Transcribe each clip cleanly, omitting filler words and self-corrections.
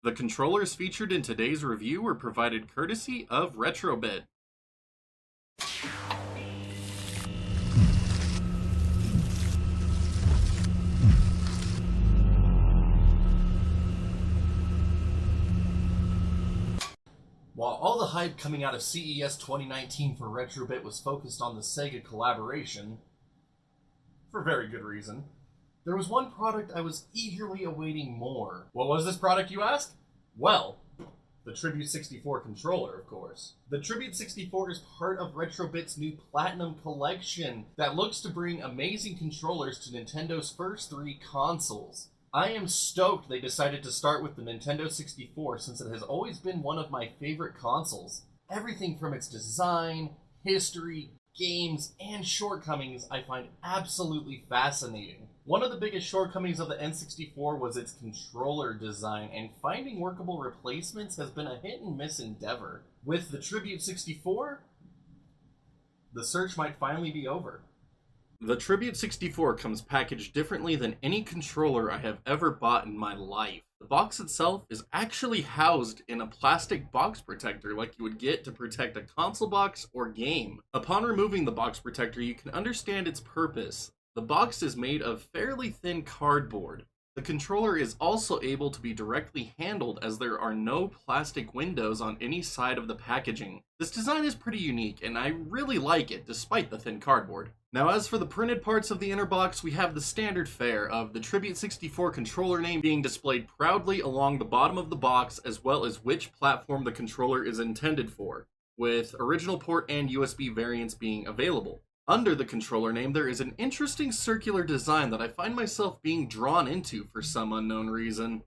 The controllers featured in today's review were provided courtesy of Retrobit. While all the hype coming out of CES 2019 for Retrobit was focused on the Sega collaboration, for very good reason, there was one product I was eagerly awaiting more. What was this product, you ask? Well, the Tribute 64 controller, of course. The Tribute 64 is part of Retrobit's new Platinum Collection that looks to bring amazing controllers to Nintendo's first 3 consoles. I am stoked they decided to start with the Nintendo 64 since it has always been one of my favorite consoles. Everything from its design, history, games, and shortcomings I find absolutely fascinating. One of the biggest shortcomings of the N64 was its controller design, and finding workable replacements has been a hit and miss endeavor. With the Tribute 64, the search might finally be over. The Tribute 64 comes packaged differently than any controller I have ever bought in my life. The box itself is actually housed in a plastic box protector like you would get to protect a console box or game. Upon removing the box protector, you can understand its purpose. The box is made of fairly thin cardboard. The controller is also able to be directly handled as there are no plastic windows on any side of the packaging. This design is pretty unique and I really like it despite the thin cardboard. Now as for the printed parts of the inner box, we have the standard fare of the Tribute 64 controller name being displayed proudly along the bottom of the box, as well as which platform the controller is intended for, with original port and USB variants being available. Under the controller name, there is an interesting circular design that I find myself being drawn into for some unknown reason.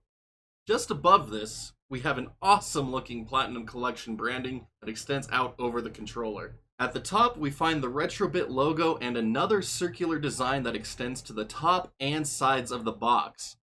Just above this, we have an awesome looking Platinum Collection branding that extends out over the controller. At the top, we find the Retrobit logo and another circular design that extends to the top and sides of the box.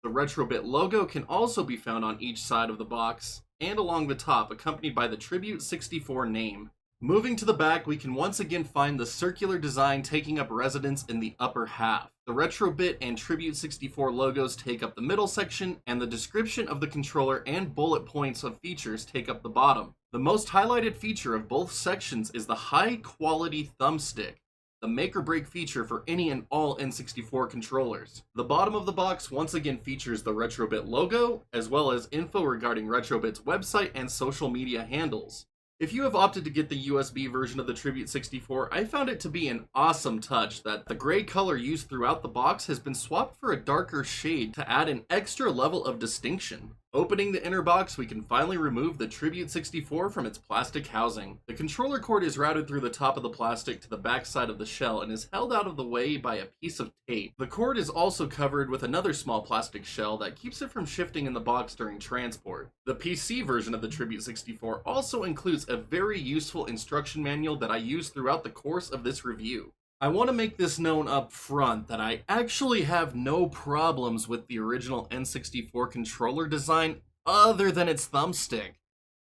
The Retrobit logo can also be found on each side of the box and along the top, accompanied by the Tribute 64 name. Moving to the back, we can once again find the circular design taking up residence in the upper half. The Retrobit and Tribute 64 logos take up the middle section, and the description of the controller and bullet points of features take up the bottom. The most highlighted feature of both sections is the high-quality thumbstick, the make-or-break feature for any and all N64 controllers. The bottom of the box once again features the Retrobit logo, as well as info regarding Retrobit's website and social media handles. If you have opted to get the USB version of the Tribute 64, I found it to be an awesome touch that the gray color used throughout the box has been swapped for a darker shade to add an extra level of distinction. Opening the inner box, we can finally remove the Tribute 64 from its plastic housing. The controller cord is routed through the top of the plastic to the back side of the shell and is held out of the way by a piece of tape. The cord is also covered with another small plastic shell that keeps it from shifting in the box during transport. The PC version of the Tribute 64 also includes a very useful instruction manual that I used throughout the course of this review. I want to make this known up front that I actually have no problems with the original N64 controller design other than its thumbstick.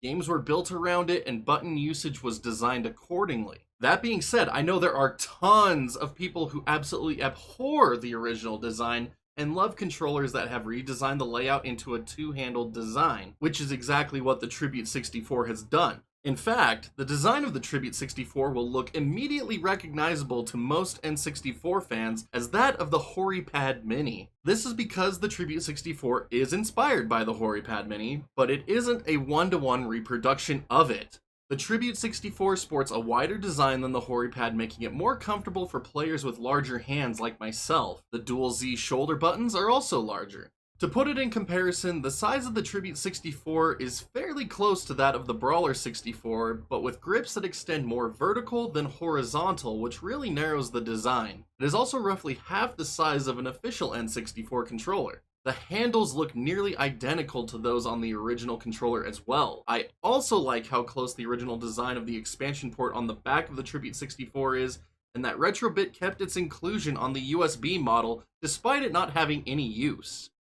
Games were built around it and button usage was designed accordingly. That being said, I know there are tons of people who absolutely abhor the original design and love controllers that have redesigned the layout into a two-handled design, which is exactly what the Tribute 64 has done. In fact, the design of the Tribute 64 will look immediately recognizable to most N64 fans as that of the Hori Pad Mini. This is because the Tribute 64 is inspired by the Hori Pad Mini, but it isn't a one-to-one reproduction of it. The Tribute 64 sports a wider design than the Hori Pad, making it more comfortable for players with larger hands like myself. The dual Z shoulder buttons are also larger. To put it in comparison, the size of the Tribute 64 is fairly close to that of the Brawler 64, but with grips that extend more vertical than horizontal, which really narrows the design. It is also roughly half the size of an official N64 controller. The handles look nearly identical to those on the original controller as well. I also like how close the original design of the expansion port on the back of the Tribute 64 is, and that Retrobit kept its inclusion on the USB model despite it not having any use.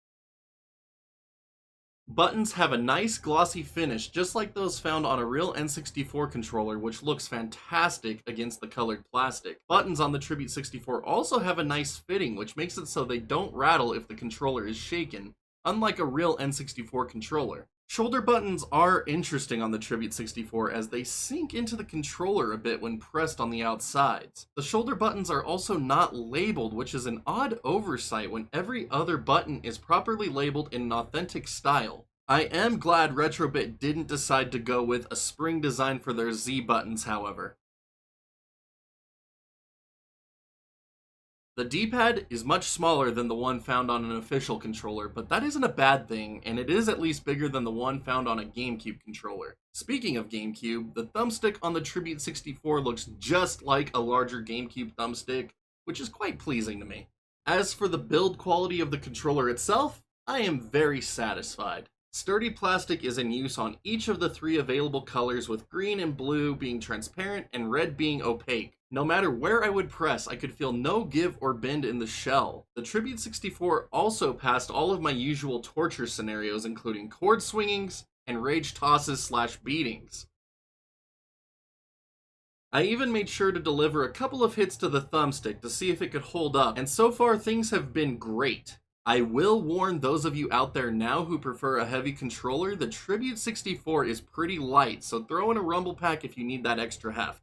Buttons have a nice glossy finish just like those found on a real N64 controller, which looks fantastic against the colored plastic. Buttons on the Tribute 64 also have a nice fitting, which makes it so they don't rattle if the controller is shaken. unlike a real N64 controller. Shoulder buttons are interesting on the Tribute 64 as they sink into the controller a bit when pressed on the outsides. The shoulder buttons are also not labeled, which is an odd oversight when every other button is properly labeled in an authentic style. I am glad Retrobit didn't decide to go with a spring design for their Z buttons, however. The D-pad is much smaller than the one found on an official controller, but that isn't a bad thing, and it is at least bigger than the one found on a GameCube controller. Speaking of GameCube, the thumbstick on the Tribute 64 looks just like a larger GameCube thumbstick, which is quite pleasing to me. As for the build quality of the controller itself, I am very satisfied. Sturdy plastic is in use on each of the 3 available colors, with green and blue being transparent and red being opaque. No matter where I would press, I could feel no give or bend in the shell. The Tribute 64 also passed all of my usual torture scenarios, including chord swingings and rage tosses / beatings. I even made sure to deliver a couple of hits to the thumbstick to see if it could hold up, and so far things have been great. I will warn those of you out there now who prefer a heavy controller, the Tribute 64 is pretty light, so throw in a rumble pack if you need that extra heft.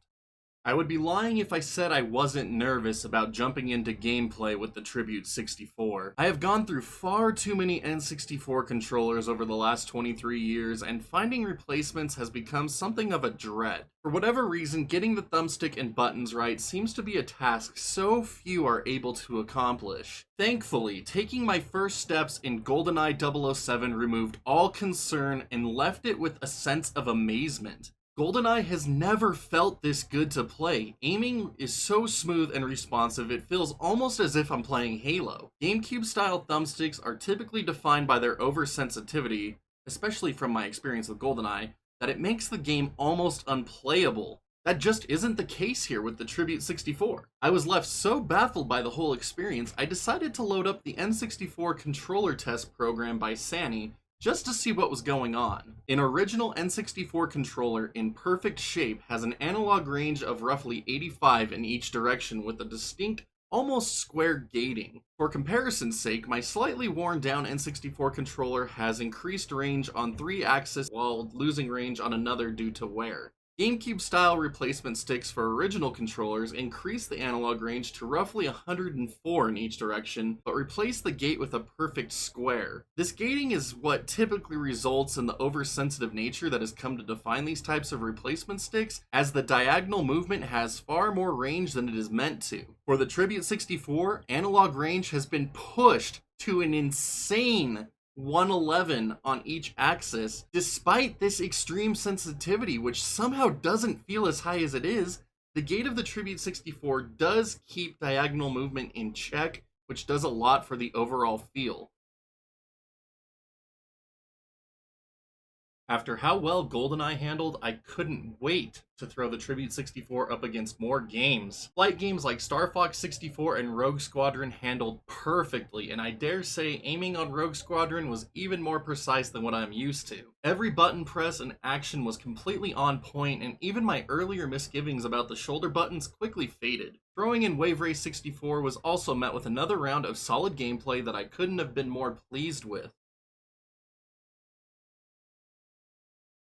I would be lying if I said I wasn't nervous about jumping into gameplay with the Tribute 64. I have gone through far too many N64 controllers over the last 23 years, and finding replacements has become something of a dread. For whatever reason, getting the thumbstick and buttons right seems to be a task so few are able to accomplish. Thankfully, taking my first steps in GoldenEye 007 removed all concern and left it with a sense of amazement. GoldenEye has never felt this good to play. Aiming is so smooth and responsive, it feels almost as if I'm playing Halo. GameCube-style thumbsticks are typically defined by their oversensitivity, especially from my experience with GoldenEye, that it makes the game almost unplayable. That just isn't the case here with the Tribute 64. I was left so baffled by the whole experience, I decided to load up the N64 controller test program by Sani, just to see what was going on. An original N64 controller in perfect shape has an analog range of roughly 85 in each direction with a distinct, almost square gating. For comparison's sake, my slightly worn down N64 controller has increased range on 3 axes while losing range on another due to wear. GameCube-style replacement sticks for original controllers increase the analog range to roughly 104 in each direction, but replace the gate with a perfect square. This gating is what typically results in the oversensitive nature that has come to define these types of replacement sticks, as the diagonal movement has far more range than it is meant to. For the Tribute 64, analog range has been pushed to an insane 111 on each axis. Despite this extreme sensitivity, which somehow doesn't feel as high as it is, the gate of the Tribute 64 does keep diagonal movement in check, which does a lot for the overall feel. After how well GoldenEye handled, I couldn't wait to throw the Tribute 64 up against more games. Flight games like Star Fox 64 and Rogue Squadron handled perfectly, and I dare say aiming on Rogue Squadron was even more precise than what I'm used to. Every button press and action was completely on point, and even my earlier misgivings about the shoulder buttons quickly faded. Throwing in Wave Race 64 was also met with another round of solid gameplay that I couldn't have been more pleased with.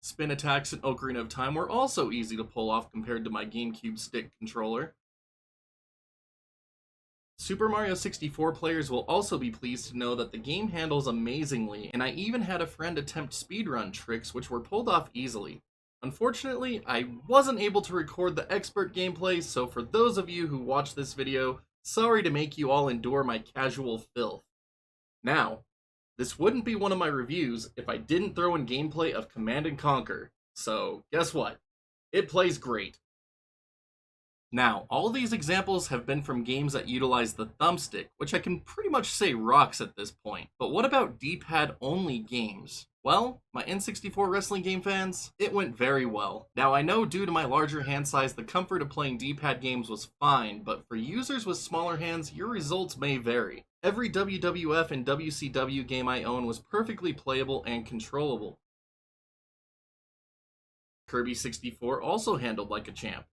Spin attacks in Ocarina of Time were also easy to pull off compared to my GameCube stick controller. Super Mario 64 players will also be pleased to know that the game handles amazingly, and I even had a friend attempt speedrun tricks which were pulled off easily. Unfortunately, I wasn't able to record the expert gameplay, so for those of you who watch this video, sorry to make you all endure my casual filth. Now, this wouldn't be one of my reviews if I didn't throw in gameplay of Command & Conquer, so guess what? It plays great. Now, all these examples have been from games that utilize the thumbstick, which I can pretty much say rocks at this point. But what about D-pad only games? Well, my N64 wrestling game fans, it went very well. Now I know due to my larger hand size, the comfort of playing D-pad games was fine, but for users with smaller hands, your results may vary. Every WWF and WCW game I own was perfectly playable and controllable. Kirby 64 also handled like a champ.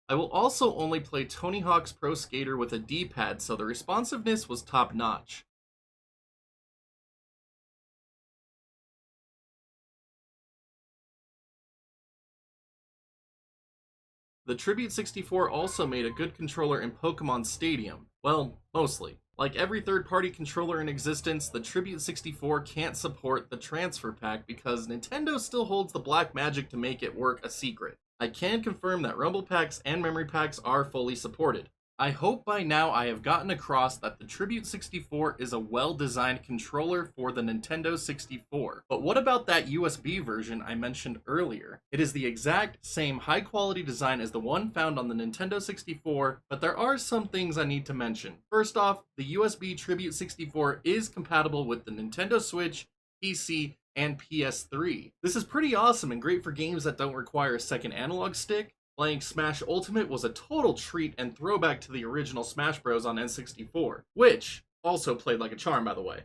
I will also only play Tony Hawk's Pro Skater with a D-pad, so the responsiveness was top-notch. The Tribute 64 also made a good controller in Pokemon Stadium. Well, mostly. Like every third-party controller in existence, the Tribute 64 can't support the transfer pack because Nintendo still holds the black magic to make it work a secret. I can confirm that rumble packs and memory packs are fully supported. I hope by now I have gotten across that the Tribute 64 is a well-designed controller for the Nintendo 64. But what about that USB version I mentioned earlier? It is the exact same high-quality design as the one found on the Nintendo 64, but there are some things I need to mention. First off, the USB Tribute 64 is compatible with the Nintendo Switch, PC, and PS3. This is pretty awesome and great for games that don't require a second analog stick. Playing Smash Ultimate was a total treat and throwback to the original Smash Bros. On N64, which also played like a charm, by the way.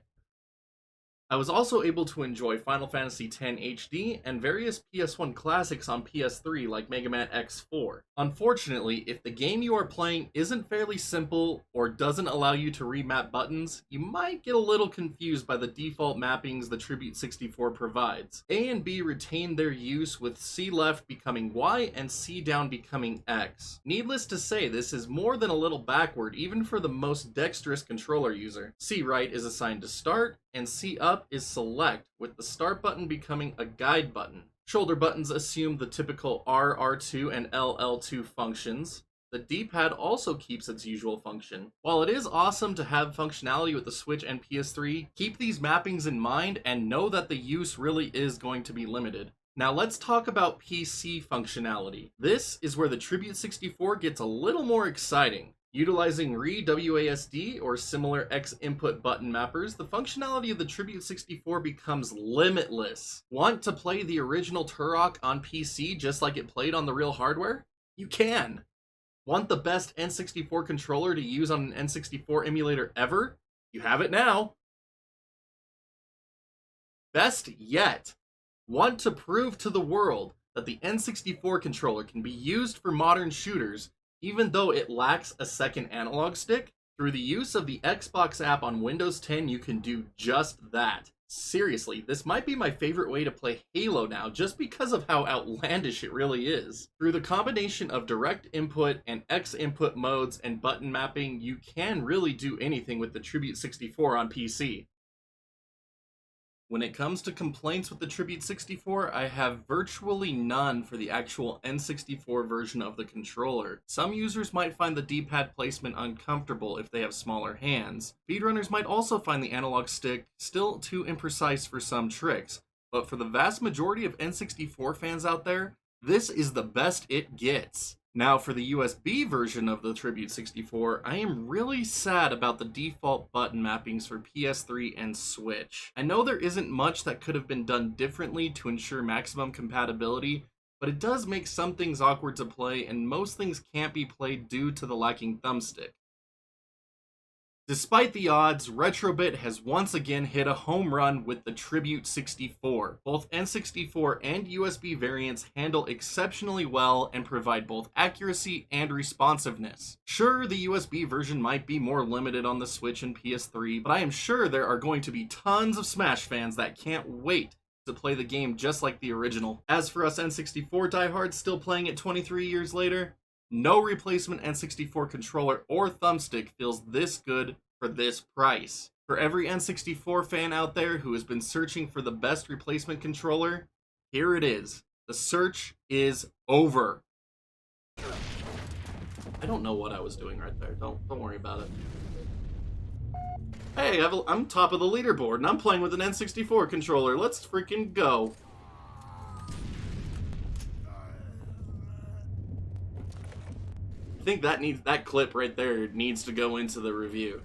I was also able to enjoy Final Fantasy X HD and various PS1 classics on PS3 like Mega Man X4. Unfortunately, if the game you are playing isn't fairly simple or doesn't allow you to remap buttons, you might get a little confused by the default mappings the Tribute 64 provides. A and B retain their use, with C left becoming Y and C down becoming X. Needless to say, this is more than a little backward even for the most dexterous controller user. C right is assigned to start, and C up is select, with the start button becoming a guide button. Shoulder buttons assume the typical R, R2, and L, L2 functions. The D-pad also keeps its usual function. While it is awesome to have functionality with the Switch and PS3, keep these mappings in mind and know that the use really is going to be limited. Now let's talk about PC functionality. This is where the Tribute 64 gets a little more exciting. Utilizing WASD or similar X input button mappers, the functionality of the Tribute 64 becomes limitless. Want to play the original Turok on PC just like it played on the real hardware? You can. Want the best N64 controller to use on an N64 emulator ever? You have it now. Best yet, want to prove to the world that the N64 controller can be used for modern shooters even though it lacks a second analog stick? Through the use of the Xbox app on Windows 10, you can do just that. Seriously, this might be my favorite way to play Halo now, just because of how outlandish it really is. Through the combination of direct input and X input modes and button mapping, you can really do anything with the Tribute 64 on PC. When it comes to complaints with the Tribute 64, I have virtually none for the actual N64 version of the controller. Some users might find the D-pad placement uncomfortable if they have smaller hands. Speedrunners might also find the analog stick still too imprecise for some tricks. But for the vast majority of N64 fans out there, this is the best it gets. Now for the USB version of the Tribute 64, I am really sad about the default button mappings for PS3 and Switch. I know there isn't much that could have been done differently to ensure maximum compatibility, but it does make some things awkward to play, and most things can't be played due to the lacking thumbstick. Despite the odds, Retrobit has once again hit a home run with the Tribute 64. Both N64 and USB variants handle exceptionally well and provide both accuracy and responsiveness. Sure, the USB version might be more limited on the Switch and PS3, but I am sure there are going to be tons of Smash fans that can't wait to play the game just like the original. As for us N64 diehards still playing it 23 years later, no replacement N64 controller or thumbstick feels this good for this price. For every N64 fan out there who has been searching for the best replacement controller, here it is. The search is over. I don't know what I was doing right there. Don't worry about it. Hey, I'm top of the leaderboard and I'm playing with an N64 controller. Let's freaking go. I think that clip right there needs to go into the review.